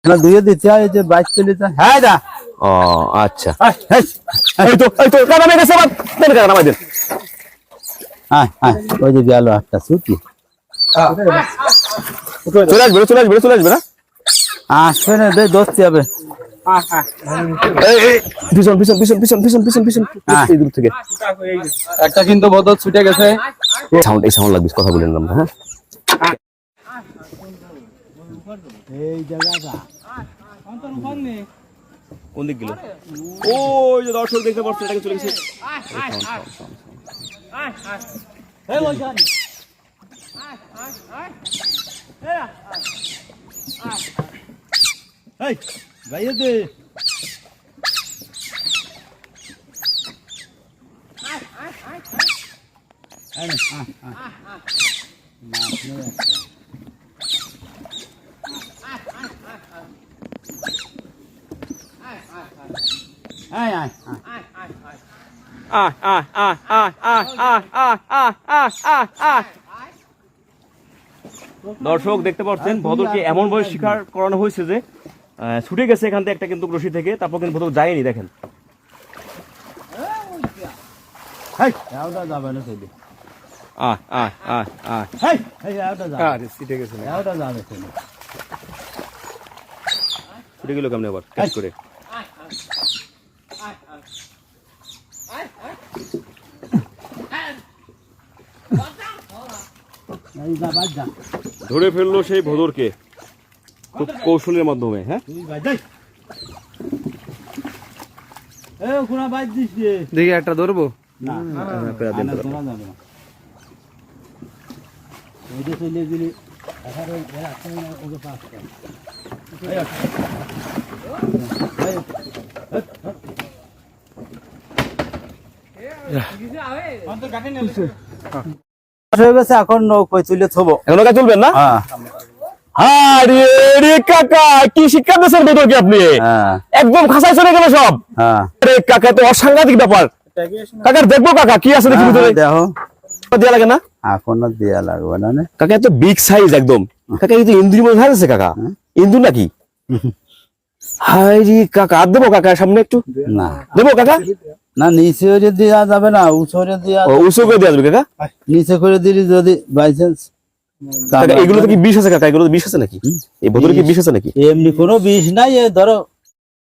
না দুইয়ে দিতে হয় যে বাইক চলিতে হ্যাঁ দা ও আচ্ছা এই তো কাটা মেরে গেছে আবার দেন কাটা নামাই দেন হ্যাঁ হ্যাঁ ওই যে গেল একটা ছুটি চলে আসবে না আসবে না দোস্তি হবে এই পিছন এই দূর থেকে একটা কিন্তু বদল ছুটে গেছে সাউন্ড লাগবে কথা বলেন আমরা হ্যাঁ এই জায়গাটা কোন দিক গেল ওই যে দর্শক দেখতে পাচ্ছেন এটাকে চলে গেছে এই ভাইয়া দে দর্শক দেখতে পাচ্ছেন ভদরকে এমন ভাবে শিকার করানো হয়েছে যে ছুটে গেছে এখান থেকে একটা কিন্তু রশি থেকে তারপর কিন্তু ভদর যায়নি দেখেন যাবে না চলি ছুটে গেল কেমন আবার ক্যাচ করে ধরে ফেললো সেই ভদরকে খুব কৌশলের মাধ্যমে হ্যাঁ দেখি একটা ধরবো এখন নৌকোয় তুলে থবো এখন ওকে তুলবেন না কাকা কি শিক্ষা দিচ্ছেন ভদরকে আপনি একদম খাসায় চলে গেল সব কাকা তো অসাংঘাতিক ব্যাপার কাকার দেখবো কাকা কি আছে দেখি ভিতরে দেখো দেয়া লাগে না এখন দেয়া লাগবে না কাকা এত বিগ সাইজ একদম কাকা কিন্তু ইন্দুর মধ্যে আছে কাকা ইন্দুর নাকি হাই রে কাকা আর দেবো কাকা সামনে একটু না দেবো কাকা না নিচে করে দেওয়া যাবে না উঁচুরে দেওয়া উঁচু করে দেওয়া যাবে কাকা নিচে করে দিলি যদি বাই চান্স এগুলো তো কি বিষ আছে কাকা এগুলো বিষ আছে নাকি এই ভদরে কি বিষ আছে নাকি এমনি কোনো বিষ নাই ধরো